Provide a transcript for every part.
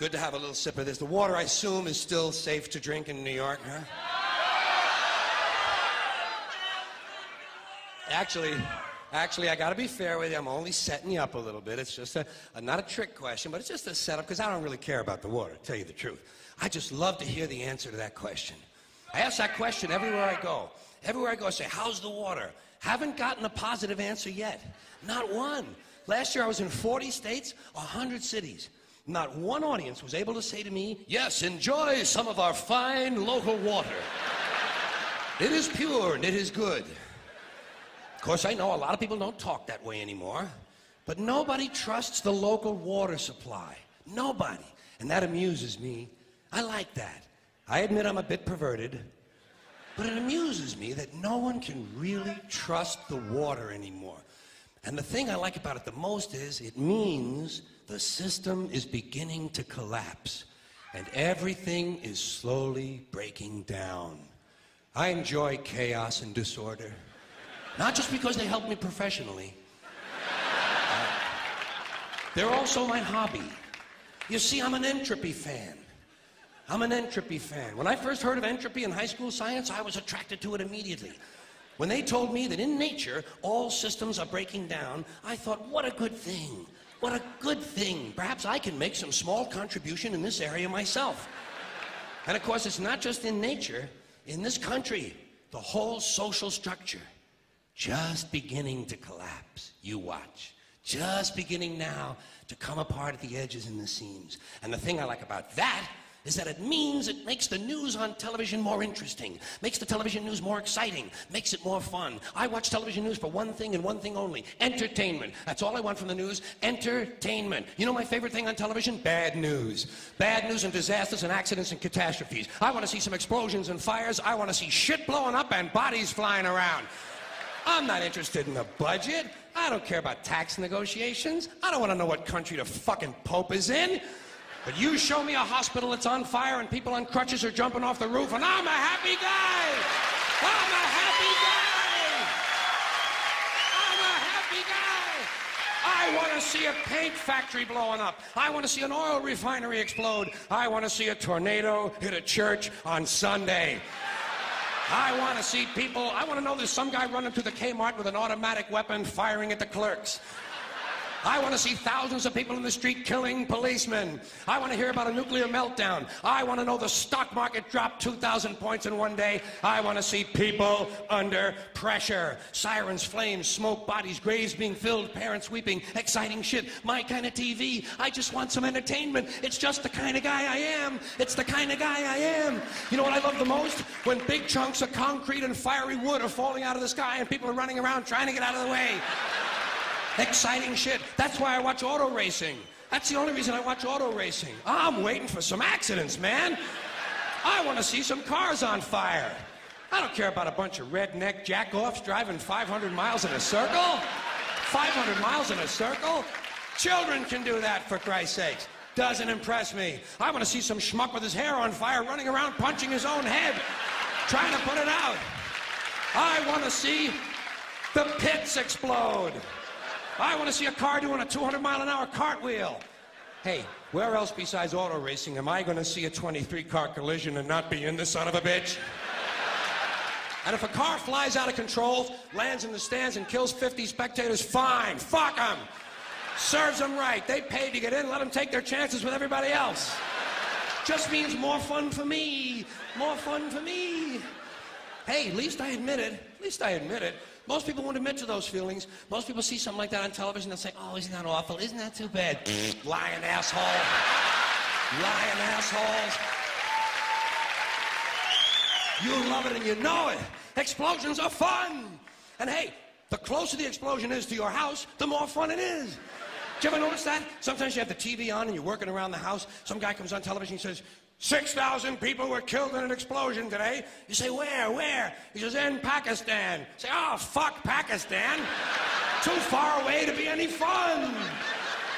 Good to have a little sip of this. The water, I assume, is still safe to drink in New York, huh? Actually, I gotta be fair with you. I'm only setting you up a little bit. It's just not a trick question, but it's just a setup, because I don't really care about the water, to tell you the truth. I just love to hear the answer to that question. I ask that question everywhere I go. Everywhere I go, I say, how's the water? Haven't gotten a positive answer yet. Not one. Last year, I was in 40 states, 100 cities. Not one audience was able to say to me, yes, enjoy some of our fine local water. It is pure and it is good. Of course, I know a lot of people don't talk that way anymore, but nobody trusts the local water supply. Nobody. And that amuses me. I like that. I admit I'm a bit perverted, but it amuses me that no one can really trust the water anymore. And the thing I like about it the most is it means the system is beginning to collapse, and everything is slowly breaking down. I enjoy chaos and disorder. Not just because they help me professionally. They're also my hobby. You see, I'm an Entropy fan. I'm an Entropy fan. When I first heard of entropy in high school science, I was attracted to it immediately. When they told me that in nature, all systems are breaking down, I thought, what a good thing. What a good thing. Perhaps I can make some small contribution in this area myself. And of course, it's not just in nature. In this country, the whole social structure, just beginning to collapse. You watch. Just beginning now to come apart at the edges and the seams. And the thing I like about that is that it means it makes the news on television more interesting, makes the television news more exciting, makes it more fun. I watch television news for one thing and one thing only: entertainment. That's all I want from the news: entertainment. You know my favorite thing on television? Bad news. Bad news and disasters and accidents and catastrophes. I want to see some explosions and fires. I want to see shit blowing up and bodies flying around. I'm not interested in the budget. I don't care about tax negotiations. I don't want to know what country the fucking Pope is in. But you show me a hospital that's on fire and people on crutches are jumping off the roof, and I'm a happy guy. I'm a happy guy. I'm a happy guy. I want to see a paint factory blowing up. I want to see an oil refinery explode. I want to see a tornado hit a church on Sunday. I want to see people, I want to know there's some guy running through the Kmart with an automatic weapon firing at the clerks. I want to see thousands of people in the street killing policemen. I want to hear about a nuclear meltdown. I want to know the stock market dropped 2,000 points in one day. I want to see people under pressure. Sirens, flames, smoke, bodies, graves being filled, parents weeping, exciting shit. My kind of TV. I just want some entertainment. It's just the kind of guy I am. It's the kind of guy I am. You know what I love the most? When big chunks of concrete and fiery wood are falling out of the sky and people are running around trying to get out of the way. Exciting shit. That's why I watch auto racing. That's the only reason I watch auto racing. I'm waiting for some accidents, man. I want to see some cars on fire. I don't care about a bunch of redneck jack-offs driving 500 miles in a circle. 500 miles in a circle? Children can do that, for Christ's sakes. Doesn't impress me. I want to see some schmuck with his hair on fire running around punching his own head, trying to put it out. I want to see the pits explode. I want to see a car doing a 200-mile-an-hour cartwheel. Hey, where else besides auto racing am I going to see a 23-car collision and not be in the son of a bitch? And if a car flies out of control, lands in the stands and kills 50 spectators, fine. Fuck them. Serves them right. They paid to get in. Let them take their chances with everybody else. Just means more fun for me. More fun for me. Hey, at least I admit it. At least I admit it. Most people won't admit to those feelings. Most people see something like that on television, they'll say, oh, isn't that awful? Isn't that too bad? Lying asshole. Lying assholes. You love it and you know it. Explosions are fun. And hey, the closer the explosion is to your house, the more fun it is. Did you ever notice that? Sometimes you have the TV on and you're working around the house. Some guy comes on television and says, 6,000 people were killed in an explosion today. You say, where? He says, in Pakistan. You say, oh, fuck Pakistan. Too far away to be any fun.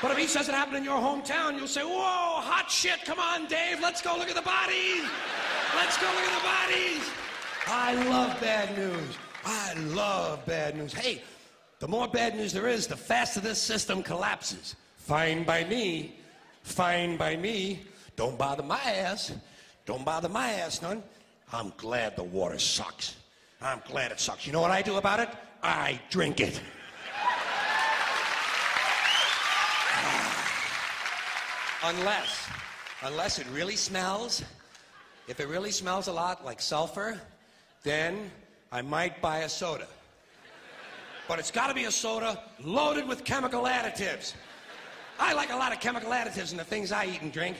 But if he says it happened in your hometown, you'll say, whoa, hot shit, come on, Dave, let's go look at the bodies. Let's go look at the bodies. I love bad news. I love bad news. Hey, the more bad news there is, the faster this system collapses. Fine by me. Fine by me. Don't bother my ass. Don't bother my ass none. I'm glad the water sucks. I'm glad it sucks. You know what I do about it? I drink it. Unless it really smells. If it really smells a lot like sulfur, then I might buy a soda. But it's got to be a soda loaded with chemical additives. I like a lot of chemical additives in the things I eat and drink.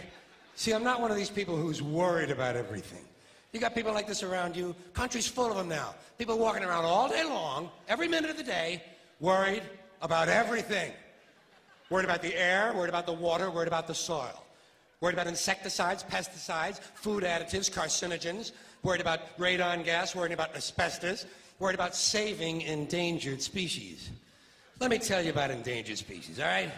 See, I'm not one of these people who's worried about everything. You got people like this around you. Country's full of them now. People walking around all day long, every minute of the day, worried about everything. Worried about the air, worried about the water, worried about the soil. Worried about insecticides, pesticides, food additives, carcinogens. Worried about radon gas, worried about asbestos. Worried about saving endangered species. Let me tell you about endangered species, all right?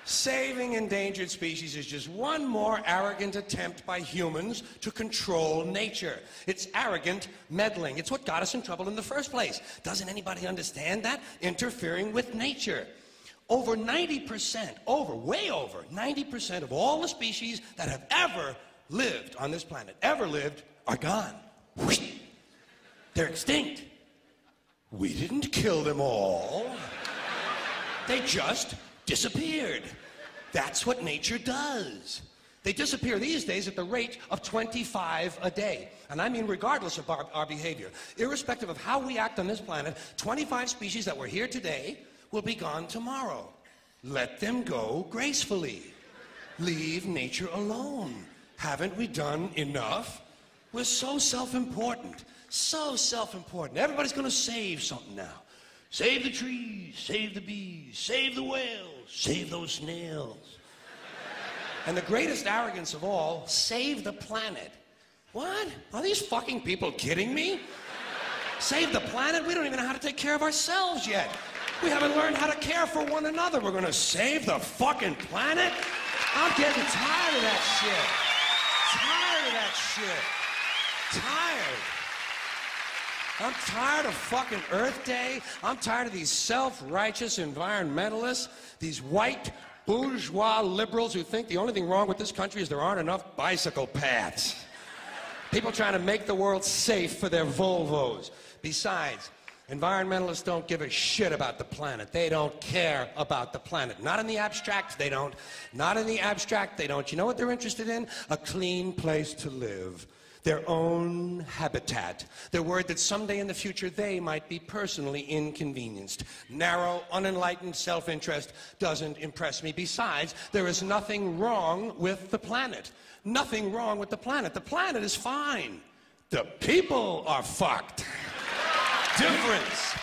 Saving endangered species is just one more arrogant attempt by humans to control nature. It's arrogant meddling. It's what got us in trouble in the first place. Doesn't anybody understand that? Interfering with nature. Over 90%, way over 90% of all the species that have ever lived on this planet, are gone. They're extinct. We didn't kill them all. They just disappeared. That's what nature does. They disappear these days at the rate of 25 a day. And I mean regardless of our behavior. Irrespective of how we act on this planet, 25 species that were here today will be gone tomorrow. Let them go gracefully. Leave nature alone. Haven't we done enough? We're so self-important. So self-important. Everybody's going to save something now. Save the trees, save the bees, save the whales, save those snails. And the greatest arrogance of all, save the planet. What? Are these fucking people kidding me? Save the planet? We don't even know how to take care of ourselves yet. We haven't learned how to care for one another. We're gonna save the fucking planet? I'm getting tired of that shit. Tired of that shit. Tired. I'm tired of fucking Earth Day. I'm tired of these self-righteous environmentalists, these white bourgeois liberals who think the only thing wrong with this country is there aren't enough bicycle paths. People trying to make the world safe for their Volvos. Besides, environmentalists don't give a shit about the planet. They don't care about the planet. Not in the abstract, they don't. Not in the abstract, they don't. You know what they're interested in? A clean place to live. Their own habitat. They're worried that someday in the future they might be personally inconvenienced. Narrow, unenlightened self-interest doesn't impress me. Besides, there is nothing wrong with the planet. Nothing wrong with the planet. The planet is fine. The people are fucked. Difference.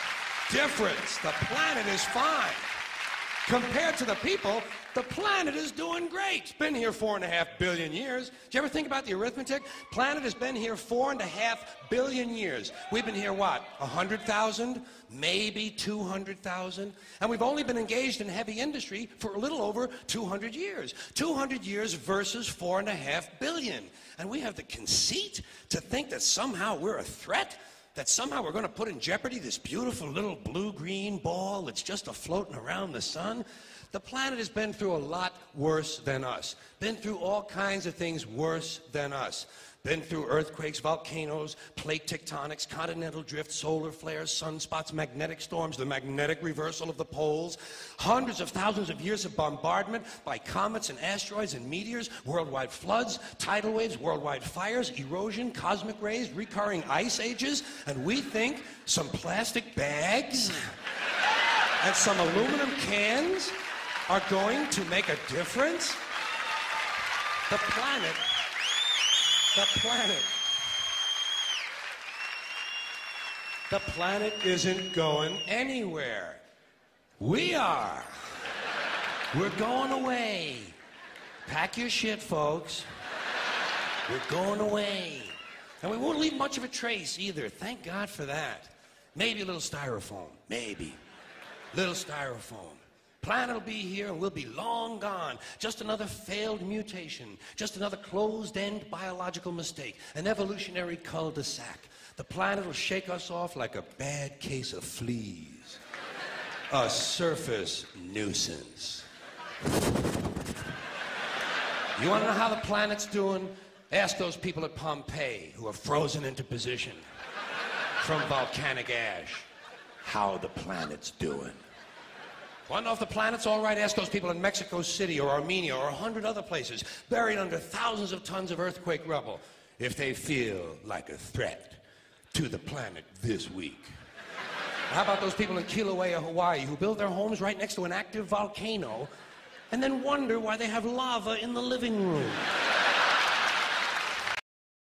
Difference. The planet is fine. Compared to the people, the planet is doing great. It's been here 4.5 billion years. Did you ever think about the arithmetic? Planet has been here 4.5 billion years. We've been here, what, 100,000? Maybe 200,000? And we've only been engaged in heavy industry for a little over 200 years. 200 years versus 4.5 billion. And we have the conceit to think that somehow we're a threat? That somehow we're going to put in jeopardy this beautiful little blue-green ball that's just a-floating around the sun? The planet has been through a lot worse than us. Been through all kinds of things worse than us. Been through earthquakes, volcanoes, plate tectonics, continental drift, solar flares, sunspots, magnetic storms, the magnetic reversal of the poles, hundreds of thousands of years of bombardment by comets and asteroids and meteors, worldwide floods, tidal waves, worldwide fires, erosion, cosmic rays, recurring ice ages, and we think some plastic bags and some aluminum cans are going to make a difference? The planet isn't going anywhere. We are. We're going away. Pack your shit, folks. We're going away. And we won't leave much of a trace either. Thank God for that. Maybe a little styrofoam. Maybe. Little styrofoam. Planet will be here and we'll be long gone. Just another failed mutation. Just another closed-end biological mistake. An evolutionary cul-de-sac. The planet will shake us off like a bad case of fleas. A surface nuisance. You want to know how the planet's doing? Ask those people at Pompeii who are frozen into position from volcanic ash how the planet's doing. Want to know if the planet's all right? Ask those people in Mexico City or Armenia or 100 other places buried under thousands of tons of earthquake rubble if they feel like a threat to the planet this week. How about those people in Kilauea, Hawaii, who build their homes right next to an active volcano and then wonder why they have lava in the living room?